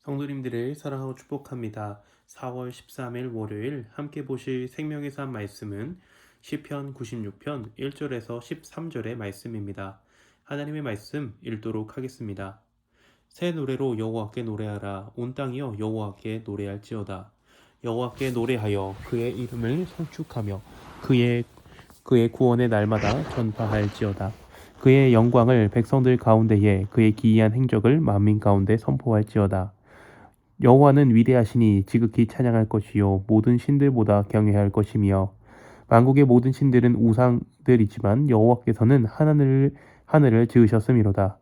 성도님들을 사랑하고 축복합니다. 4월 13일 월요일 함께 보실 생명의 산 말씀은 시편 96편 1절에서 13절의 말씀입니다. 하나님의 말씀 읽도록 하겠습니다. 새 노래로 여호와께 노래하라. 온 땅이여 여호와께 노래할지어다. 여호와께 노래하여 그의 이름을 송축하며 그의 구원의 날마다 전파할지어다. 그의 영광을 백성들 가운데에 그의 기이한 행적을 만민 가운데 선포할지어다. 여호와는 위대하시니 지극히 찬양할 것이요 모든 신들보다 경외할 것이며 만국의 모든 신들은 우상들이지만 여호와께서는 하늘을 지으셨음이로다.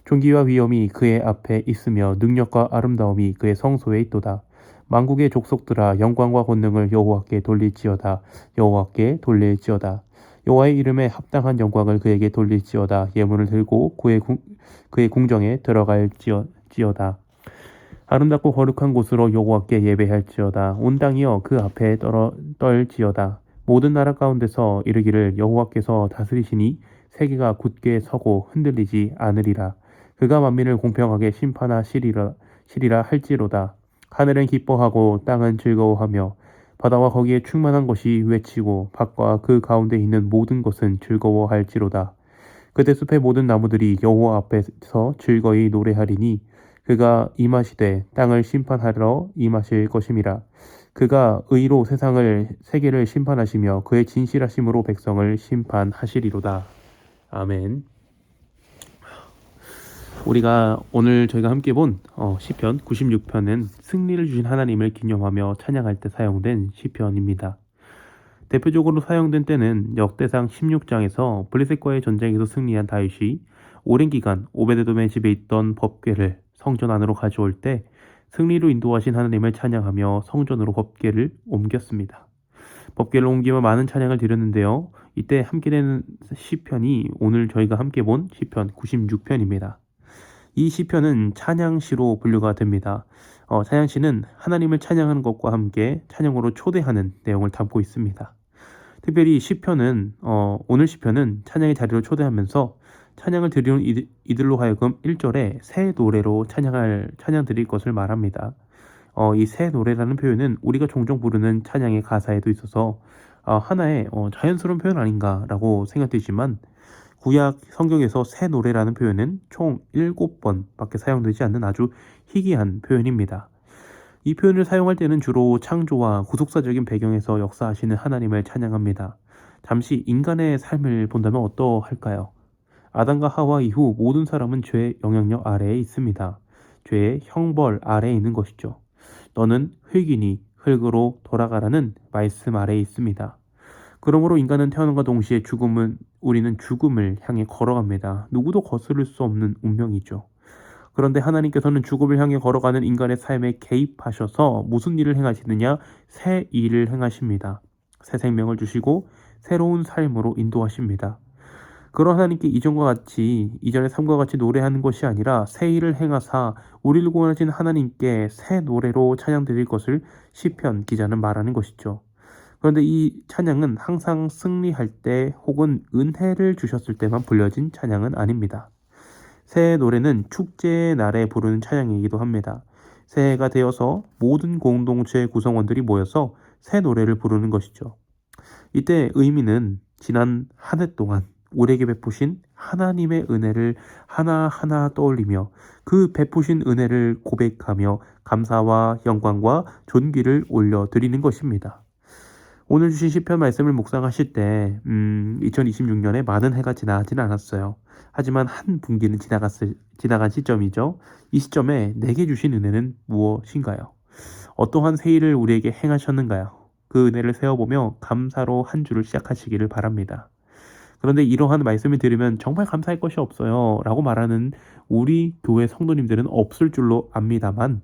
존귀와 위엄이 그의 앞에 있으며 능력과 아름다움이 그의 성소에 있도다. 만국의 족속들아 영광과 권능을 여호와께 돌릴지어다. 여호와께 돌릴지어다. 여호와의 이름에 합당한 영광을 그에게 돌릴지어다. 예물을 들고 그의 궁정에 들어갈지어다. 아름답고 거룩한 곳으로 여호와께 예배할지어다. 온 땅이여 그 앞에 떨지어다. 모든 나라 가운데서 이르기를 여호와께서 다스리시니 세계가 굳게 서고 흔들리지 않으리라. 그가 만민을 공평하게 심판하시리라 할지로다. 하늘은 기뻐하고 땅은 즐거워하며 바다와 거기에 충만한 것이 외치고 밭과 그 가운데 있는 모든 것은 즐거워할지로다. 그때 숲의 모든 나무들이 여호와 앞에서 즐거이 노래하리니 그가 임하시되 땅을 심판하러 임하실 것임이라. 그가 의로 세계를 심판하시며 그의 진실하심으로 백성을 심판하시리로다. 아멘. 오늘 저희가 함께 본 시편 96편은 승리를 주신 하나님을 기념하며 찬양할 때 사용된 시편입니다. 대표적으로 사용된 때는 역대상 16장에서 블레셋과의 전쟁에서 승리한 다윗이 오랜 기간 오베데돔의 집에 있던 법궤를 성전 안으로 가져올 때 승리로 인도하신 하나님을 찬양하며 성전으로 법궤를 옮겼습니다. 법궤를 옮기며 많은 찬양을 드렸는데요. 이때 함께 되는 시편이 오늘 저희가 함께 본 시편 96편입니다. 이 시편은 찬양시로 분류가 됩니다. 찬양시는 하나님을 찬양하는 것과 함께 찬양으로 초대하는 내용을 담고 있습니다. 특별히 오늘 시편은 찬양의 자리로 초대하면서 찬양을 드리는 이들로 하여금 1절에 새 노래로 찬양 드릴 것을 말합니다. 이 새 노래라는 표현은 우리가 종종 부르는 찬양의 가사에도 있어서 하나의 자연스러운 표현 아닌가라고 생각되지만 구약 성경에서 새 노래라는 표현은 총 7번밖에 사용되지 않는 아주 희귀한 표현입니다. 이 표현을 사용할 때는 주로 창조와 구속사적인 배경에서 역사하시는 하나님을 찬양합니다. 잠시 인간의 삶을 본다면 어떠할까요? 아담과 하와 이후 모든 사람은 죄의 영향력 아래에 있습니다. 죄의 형벌 아래에 있는 것이죠. 너는 흙이니 흙으로 돌아가라는 말씀 아래에 있습니다. 그러므로 인간은 태어남과 동시에 우리는 죽음을 향해 걸어갑니다. 누구도 거스를 수 없는 운명이죠. 그런데 하나님께서는 죽음을 향해 걸어가는 인간의 삶에 개입하셔서 무슨 일을 행하시느냐? 새 일을 행하십니다. 새 생명을 주시고 새로운 삶으로 인도하십니다. 그런 하나님께 이전의 삶과 같이 노래하는 것이 아니라 새 일을 행하사 우리를 구원하신 하나님께 새 노래로 찬양 드릴 것을 시편 기자는 말하는 것이죠. 그런데 이 찬양은 항상 승리할 때 혹은 은혜를 주셨을 때만 불려진 찬양은 아닙니다. 새해 노래는 축제의 날에 부르는 찬양이기도 합니다. 새해가 되어서 모든 공동체 구성원들이 모여서 새 노래를 부르는 것이죠. 이때 의미는 지난 한 해 동안 우리에게 베푸신 하나님의 은혜를 하나하나 떠올리며 그 베푸신 은혜를 고백하며 감사와 영광과 존귀를 올려드리는 것입니다. 오늘 주신 시편 말씀을 묵상하실 때 2026년에 많은 해가 지나지는 않았어요. 하지만 한 분기는 지나간 시점이죠. 이 시점에 내게 주신 은혜는 무엇인가요? 어떠한 새 일을 우리에게 행하셨는가요? 그 은혜를 세어보며 감사로 한 주를 시작하시기를 바랍니다. 그런데 이러한 말씀을 들으면 정말 감사할 것이 없어요 라고 말하는 우리 교회 성도님들은 없을 줄로 압니다만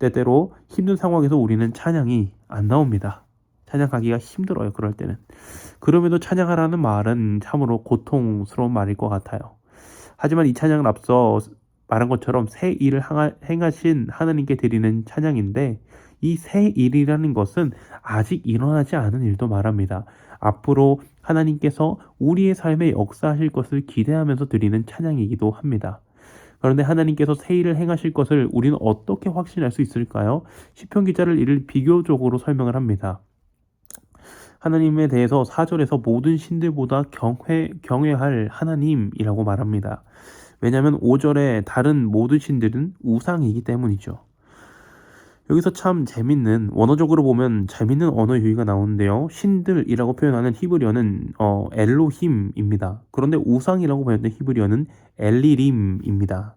때때로 힘든 상황에서 우리는 찬양이 안 나옵니다. 찬양하기가 힘들어요. 그럴 때는. 그럼에도 찬양하라는 말은 참으로 고통스러운 말일 것 같아요. 하지만 이 찬양은 앞서 말한 것처럼 새 일을 행하신 하나님께 드리는 찬양인데 이 새 일이라는 것은 아직 일어나지 않은 일도 말합니다. 앞으로 하나님께서 우리의 삶에 역사하실 것을 기대하면서 드리는 찬양이기도 합니다. 그런데 하나님께서 새 일을 행하실 것을 우리는 어떻게 확신할 수 있을까요? 시편 기자를 이를 비교적으로 설명을 합니다. 하나님에 대해서 4절에서 모든 신들보다 경외할 하나님이라고 말합니다. 왜냐하면 5절에 다른 모든 신들은 우상이기 때문이죠. 여기서 참 재밌는, 원어적으로 보면 재밌는 언어 유희가 나오는데요. 신들이라고 표현하는 히브리어는 엘로힘입니다. 그런데 우상이라고 표현하는 히브리어는 엘리림입니다.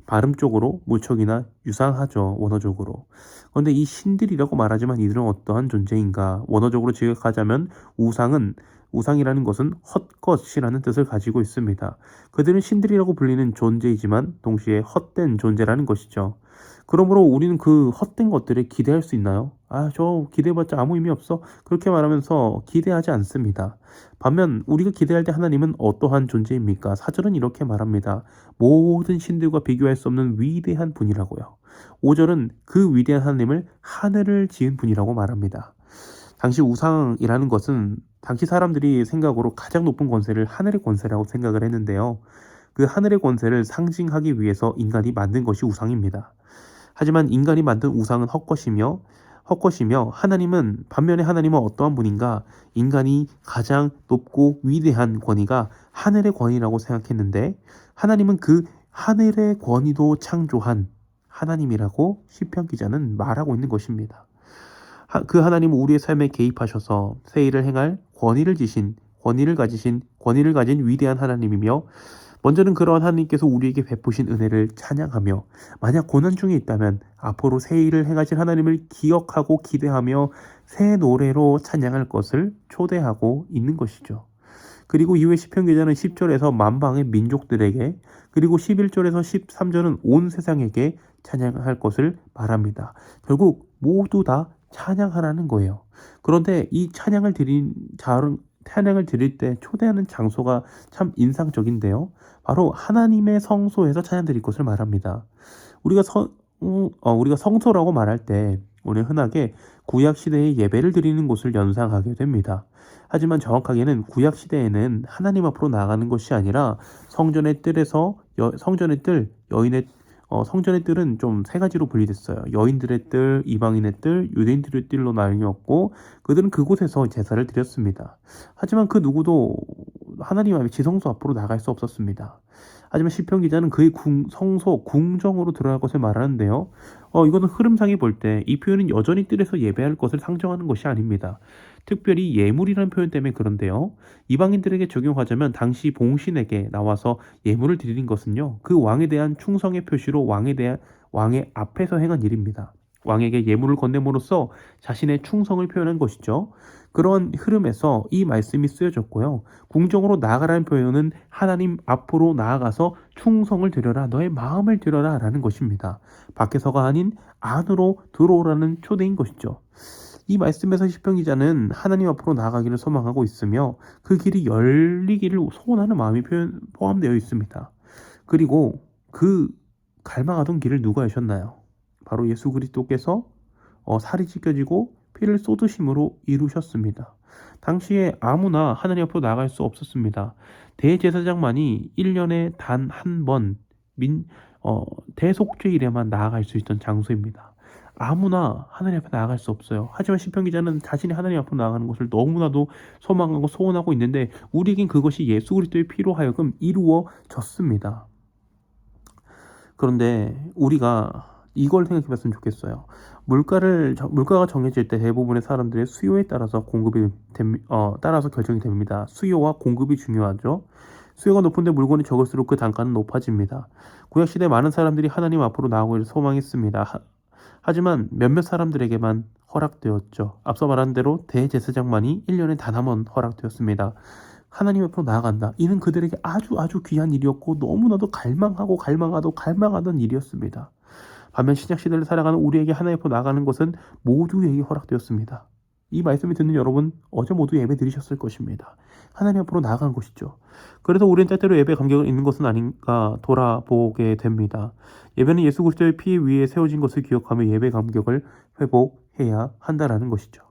발음적으로 무척이나 유사하죠, 원어적으로. 그런데 이 신들이라고 말하지만 이들은 어떠한 존재인가? 원어적으로 지적하자면 우상이라는 것은 헛것이라는 뜻을 가지고 있습니다. 그들은 신들이라고 불리는 존재이지만 동시에 헛된 존재라는 것이죠. 그러므로 우리는 그 헛된 것들에 기대할 수 있나요? 저 기대해봤자 아무 의미 없어. 그렇게 말하면서 기대하지 않습니다. 반면 우리가 기대할 때 하나님은 어떠한 존재입니까? 사절은 이렇게 말합니다. 모든 신들과 비교할 수 없는 위대한 분이라고요. 5절은 그 위대한 하나님을 하늘을 지은 분이라고 말합니다. 당시 우상이라는 것은 당시 사람들이 생각으로 가장 높은 권세를 하늘의 권세라고 생각을 했는데요. 그 하늘의 권세를 상징하기 위해서 인간이 만든 것이 우상입니다. 하지만 인간이 만든 우상은 헛것이며 반면에 하나님은 어떠한 분인가? 인간이 가장 높고 위대한 권위가 하늘의 권위라고 생각했는데 하나님은 그 하늘의 권위도 창조한 하나님이라고 시편 기자는 말하고 있는 것입니다. 그 하나님은 우리의 삶에 개입하셔서 새 일을 행할 권위를 가진 위대한 하나님이며 먼저는 그러한 하나님께서 우리에게 베푸신 은혜를 찬양하며 만약 고난 중에 있다면 앞으로 새 일을 행하실 하나님을 기억하고 기대하며 새 노래로 찬양할 것을 초대하고 있는 것이죠. 그리고 이후에 시편 기자는 10절에서 만방의 민족들에게 그리고 11절에서 13절은 온 세상에게 찬양할 것을 말합니다. 결국 모두 다 찬양하라는 거예요. 그런데 이 찬양을 드릴 때 초대하는 장소가 참 인상적인데요. 바로 하나님의 성소에서 찬양 드릴 것을 말합니다. 우리가 성소라고 말할 때 우리는 흔하게 구약 시대의 예배를 드리는 곳을 연상하게 됩니다. 하지만 정확하게는 구약 시대에는 하나님 앞으로 나가는 것이 아니라 성전의 뜰은 좀 세 가지로 분리됐어요. 여인들의 뜰, 이방인의 뜰, 유대인들의 뜰로 나뉘었고 그들은 그곳에서 제사를 드렸습니다. 하지만 그 누구도 하나님 앞에 지성소 앞으로 나갈 수 없었습니다. 하지만 시편 기자는 그의 성소, 궁정으로 들어갈 것을 말하는데요. 이거는 흐름상에 볼 때 이 표현은 여전히 뜰에서 예배할 것을 상정하는 것이 아닙니다. 특별히 예물이라는 표현 때문에 그런데요. 이방인들에게 적용하자면 당시 봉신에게 나와서 예물을 드리는 것은요. 그 왕에 대한 충성의 표시로 왕의 앞에서 행한 일입니다. 왕에게 예물을 건네므로써 자신의 충성을 표현한 것이죠. 그런 흐름에서 이 말씀이 쓰여졌고요. 궁정으로 나아가라는 표현은 하나님 앞으로 나아가서 충성을 드려라, 너의 마음을 드려라 라는 것입니다. 밖에서가 아닌 안으로 들어오라는 초대인 것이죠. 이 말씀에서 시편 기자는 하나님 앞으로 나아가기를 소망하고 있으며 그 길이 열리기를 소원하는 마음이 포함되어 있습니다. 그리고 그 갈망하던 길을 누가 여셨나요? 바로 예수 그리스도께서 살이 찢겨지고 피를 쏟으심으로 이루셨습니다. 당시에 아무나 하나님 앞으로 나갈 수 없었습니다. 대제사장만이 1년에 단 한 번 대속죄일에만 나아갈 수 있던 장소입니다. 아무나 하나님 앞에 나아갈 수 없어요. 하지만 시편 기자는 자신이 하나님 앞으로 나아가는 것을 너무나도 소망하고 소원하고 있는데 우리에겐 그것이 예수 그리스도의 피로 하여금 이루어졌습니다. 그런데 우리가 이걸 생각해 봤으면 좋겠어요. 물가가 정해질 때 대부분의 사람들의 수요에 따라서 따라서 결정이 됩니다. 수요와 공급이 중요하죠. 수요가 높은데 물건이 적을수록 그 단가는 높아집니다. 구약시대 많은 사람들이 하나님 앞으로 나아오기를 소망했습니다. 하지만 몇몇 사람들에게만 허락되었죠. 앞서 말한 대로 대제사장만이 1년에 단 한 번 허락되었습니다. 하나님 앞으로 나아간다. 이는 그들에게 아주 귀한 일이었고 너무나도 갈망하던 일이었습니다. 반면 신약시대를 살아가는 우리에게 하나님 앞으로 나아가는 것은 모두에게 허락되었습니다. 이 말씀을 듣는 여러분, 어제 모두 예배 드리셨을 것입니다. 하나님 앞으로 나아간 것이죠. 그래서 우리는 때때로 예배 감격을 잃는 것은 아닌가 돌아보게 됩니다. 예배는 예수 그리스도의 피 위에 세워진 것을 기억하며 예배 감격을 회복해야 한다라는 것이죠.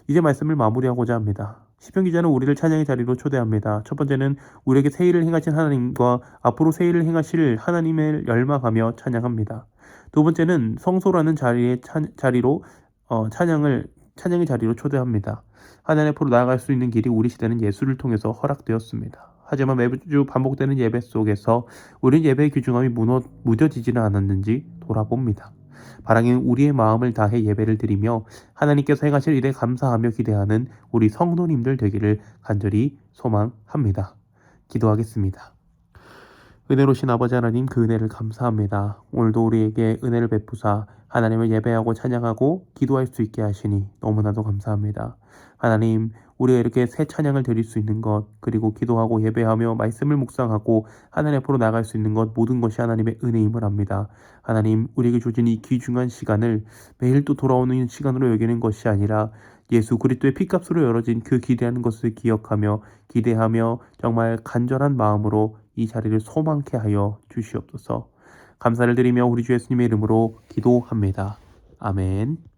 이제 말씀을 마무리하고자 합니다. 시편 기자는 우리를 찬양의 자리로 초대합니다. 첫 번째는 우리에게 새 일을 행하신 하나님과 앞으로 새 일을 행하실 하나님을 열망하며 찬양합니다. 두 번째는 성소라는 자리로 찬양의 자리로 초대합니다. 하나님 앞으로 나아갈 수 있는 길이 우리 시대는 예수를 통해서 허락되었습니다. 하지만 매주 반복되는 예배 속에서 우리는 예배의 귀중함이 무뎌지지는 않았는지 돌아봅니다. 바라기는 우리의 마음을 다해 예배를 드리며 하나님께서 행하실 일에 감사하며 기대하는 우리 성도님들 되기를 간절히 소망합니다. 기도하겠습니다. 은혜로우신 아버지 하나님, 그 은혜를 감사합니다. 오늘도 우리에게 은혜를 베푸사 하나님을 예배하고 찬양하고 기도할 수 있게 하시니 너무나도 감사합니다. 하나님, 우리가 이렇게 새 찬양을 드릴 수 있는 것, 그리고 기도하고 예배하며 말씀을 묵상하고 하나님 앞으로 나갈 수 있는 것, 모든 것이 하나님의 은혜임을 압니다. 하나님, 우리에게 주신 이 귀중한 시간을 매일 또 돌아오는 시간으로 여기는 것이 아니라 예수 그리스도의 피값으로 열어진 그 기대하는 것을 기억하며 기대하며 정말 간절한 마음으로 이 자리를 소망케 하여 주시옵소서. 감사를 드리며 우리 주 예수님의 이름으로 기도합니다. 아멘.